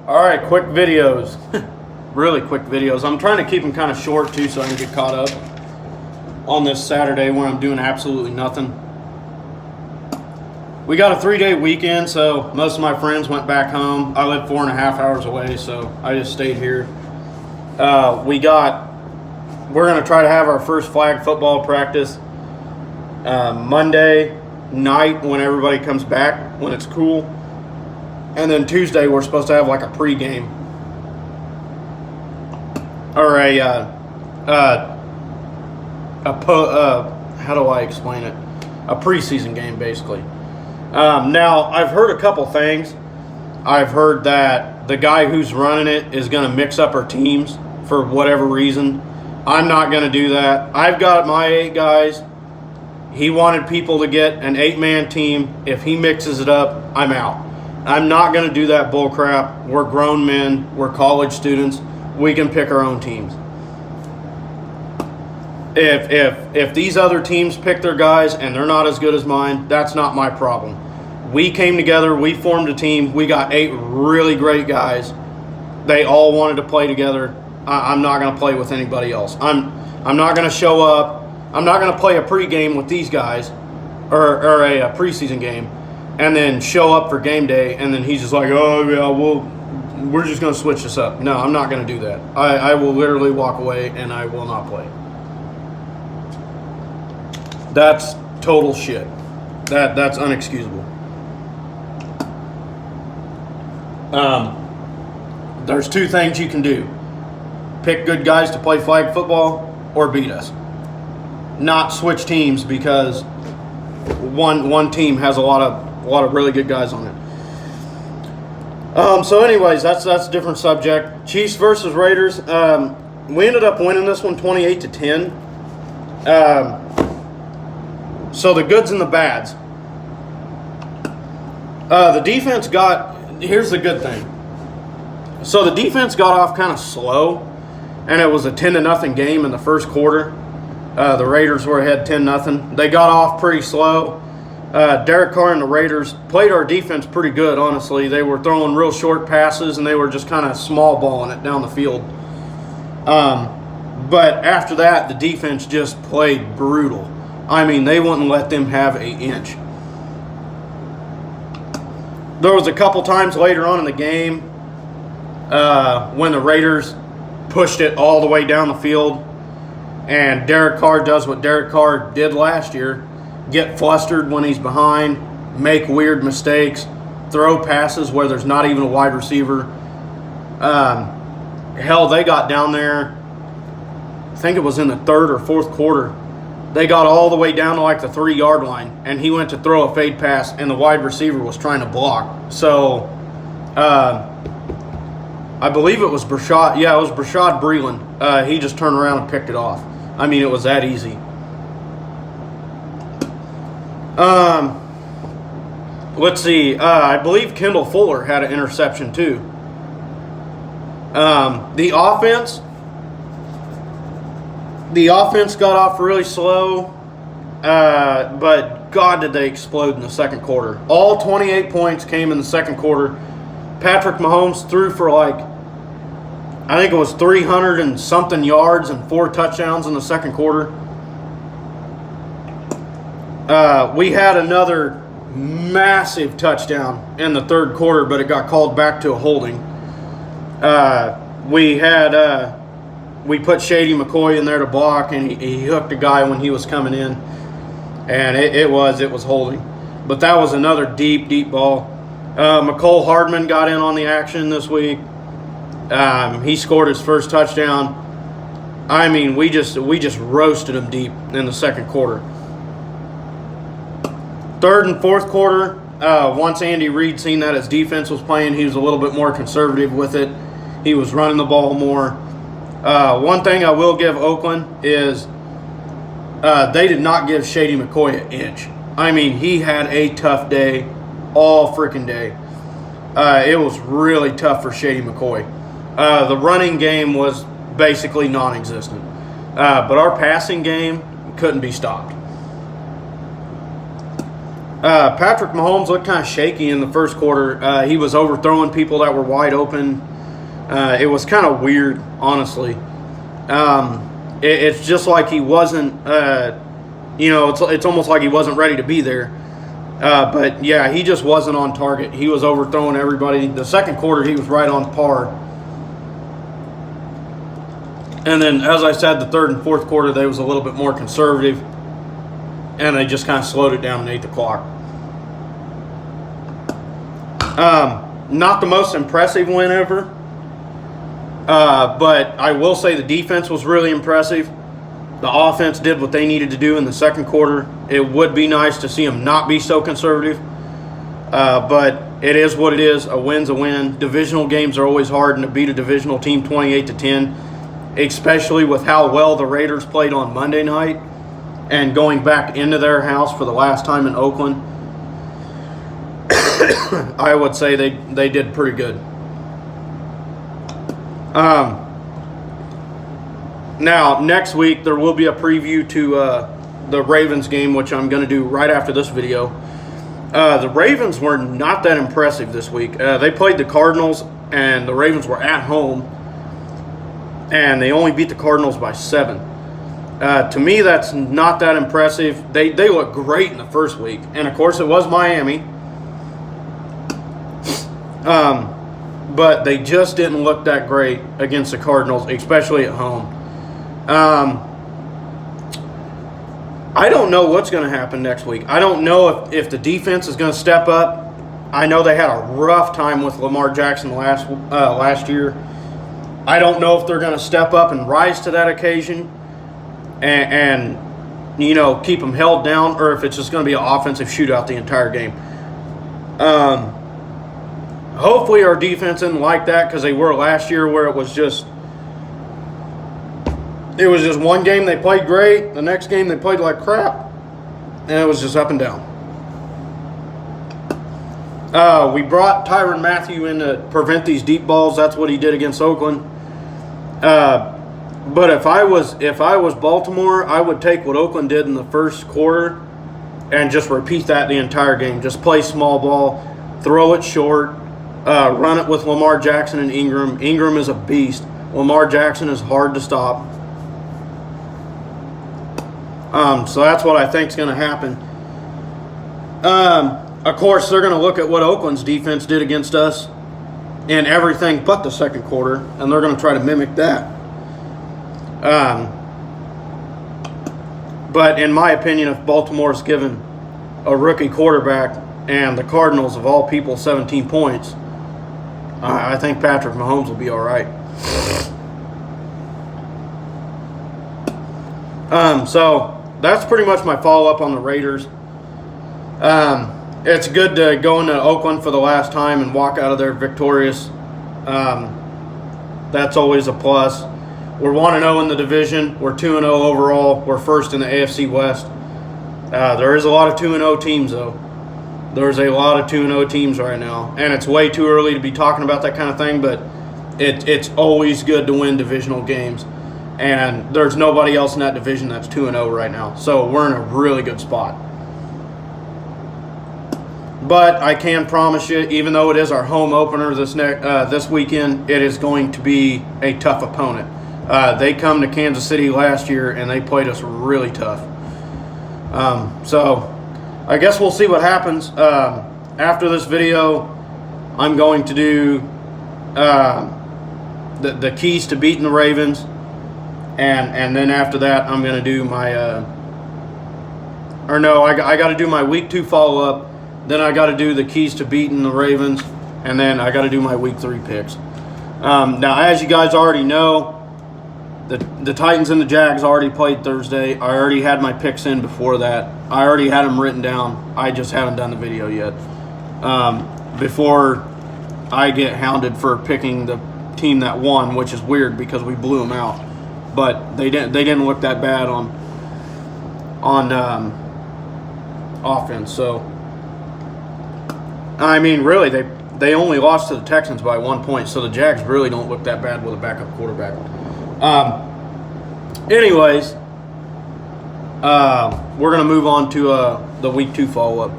All right, quick videos. Really quick videos. I'm trying to keep them kind of short too so I can get caught up on this Saturday when I'm doing absolutely nothing. We got a 3-day weekend, so most of my friends went back home. I live 4.5 hours away, so I just stayed here. We're going to try to have our first flag football practice Monday night when everybody comes back, when it's cool. And then Tuesday we're supposed to have like a pregame. Or how do I explain it? A preseason game, basically. Now, I've heard a couple things. I've heard that the guy who's running it is going to mix up our teams for whatever reason. I'm not going to do that. I've got my 8 guys. He wanted people to get an 8-man team. If he mixes it up, I'm out. I'm not going to do that bull crap. We're grown men. We're college students. We can pick our own teams. If these other teams pick their guys and they're not as good as mine, that's not my problem. We came together, we formed a team, we got 8 really great guys. They all wanted to play together. I'm not going to play with anybody else. I'm not going to show up. I'm not going to play a pregame with these guys or a preseason game and then show up for game day and then he's just like, oh yeah, we're just going to switch this up. No, I'm not going to do that. I will literally walk away and I will not play. That's total shit. That's unexcusable. There's 2 things you can do. Pick good guys to play flag football or beat us. Not switch teams because one team has a lot of really good guys on it. So anyways, that's a different subject. Chiefs versus Raiders. We ended up winning this one 28-10. So the goods and the bads. The defense here's the good thing. So the defense got off kind of slow, and it was a 10-0 game in the first quarter. The Raiders were ahead 10-0. They got off pretty slow. Derek Carr and the Raiders played our defense pretty good, honestly. They were throwing real short passes, and they were just kind of small balling it down the field. But after that, the defense just played brutal. I mean, they wouldn't let them have an inch. There was a couple times later on in the game when the Raiders pushed it all the way down the field, and Derek Carr does what Derek Carr did last year, get flustered when he's behind, make weird mistakes, throw passes where there's not even a wide receiver. Hell, they got down there, I think it was in the 3rd or 4th quarter, they got all the way down to like the 3-yard line, and he went to throw a fade pass, and the wide receiver was trying to block. So, I believe it was Brashad. Yeah, it was Brashad Breeland. He just turned around and picked it off. I mean, it was that easy. Let's see. I believe Kendall Fuller had an interception too. The offense got off really slow, but God, did they explode in the second quarter. All 28 points came in the second quarter. Patrick Mahomes threw for I think it was 300 and something yards and 4 touchdowns in the second quarter. We had another massive touchdown in the third quarter, but it got called back to a holding. We put Shady McCoy in there to block, and he hooked a guy when he was coming in, and it was holding. But that was another deep ball. McCole Hardman got in on the action this week. He scored his first touchdown. I mean, we just roasted him deep in the second quarter. Third and fourth quarter, once Andy Reid seen that his defense was playing, he was a little bit more conservative with it. He was running the ball more. One thing I will give Oakland is they did not give Shady McCoy an inch. I mean, he had a tough day all freaking day. It was really tough for Shady McCoy. The running game was basically non-existent. But our passing game couldn't be stopped. Patrick Mahomes looked kind of shaky in the first quarter. He was overthrowing people that were wide open. It was kind of weird, honestly. It's just like he wasn't, it's almost like he wasn't ready to be there. But, yeah, he just wasn't on target. He was overthrowing everybody. The second quarter, he was right on par. And then, as I said, the third and fourth quarter, they was a little bit more conservative. And they just kind of slowed it down and ate the clock. Not the most impressive win ever. But I will say the defense was really impressive. The offense did what they needed to do in the second quarter. It would be nice to see them not be so conservative. But it is what it is. A win's a win. Divisional games are always hard, and to beat a divisional team 28-10, especially with how well the Raiders played on Monday night and going back into their house for the last time in Oakland, I would say they did pretty good. Now, next week, there will be a preview to the Ravens game, which I'm going to do right after this video. The Ravens were not that impressive this week. They played the Cardinals, and the Ravens were at home, and they only beat the Cardinals by 7. To me, that's not that impressive. They looked great in the first week, and, of course, it was Miami. But they just didn't look that great against the Cardinals, especially at home. I don't know what's going to happen next week. I don't know if the defense is going to step up. I know they had a rough time with Lamar Jackson last year. I don't know if they're going to step up and rise to that occasion and keep them held down, or if it's just going to be an offensive shootout the entire game. Hopefully our defense isn't like that, because they were last year, where it was just one game they played great, the next game they played like crap, and it was just up and down. We brought Tyrann Mathieu in to prevent these deep balls. That's what he did against Oakland. But if I was Baltimore, I would take what Oakland did in the first quarter and just repeat that the entire game. Just play small ball, throw it short, run it with Lamar Jackson and Ingram. Ingram is a beast. Lamar Jackson is hard to stop. So that's what I think is going to happen. Of course, they're going to look at what Oakland's defense did against us in everything but the second quarter, and they're going to try to mimic that. But in my opinion, if Baltimore's given a rookie quarterback and the Cardinals, of all people, 17 points, I think Patrick Mahomes will be all right. So that's pretty much my follow-up on the Raiders. It's good to go into Oakland for the last time and walk out of there victorious. That's always a plus. We're 1-0 in the division. We're 2-0 overall. We're first in the AFC West. There is a lot of 2-0 teams, though. There's a lot of 2-0 teams right now. And it's way too early to be talking about that kind of thing, but it's always good to win divisional games. And there's nobody else in that division that's 2-0 right now. So we're in a really good spot. But I can promise you, even though it is our home opener this weekend, it is going to be a tough opponent. They come to Kansas City last year, and they played us really tough. So I guess we'll see what happens. After this video, I'm going to do the keys to beating the Ravens. And then after that, I'm going to do my I got to do my week 2 follow-up. Then I got to do the keys to beating the Ravens. And then I got to do my week 3 picks. Now, as you guys already know, the Titans and the Jags already played Thursday. I already had my picks in before that. I already had them written down. I just haven't done the video yet. Before I get hounded for picking the team that won, which is weird because we blew them out. But they didn't look that bad on offense. So, I mean, really, they only lost to the Texans by 1 point, so the Jags really don't look that bad with a backup quarterback. Anyways, we're going to move on to the Week 2 follow-up.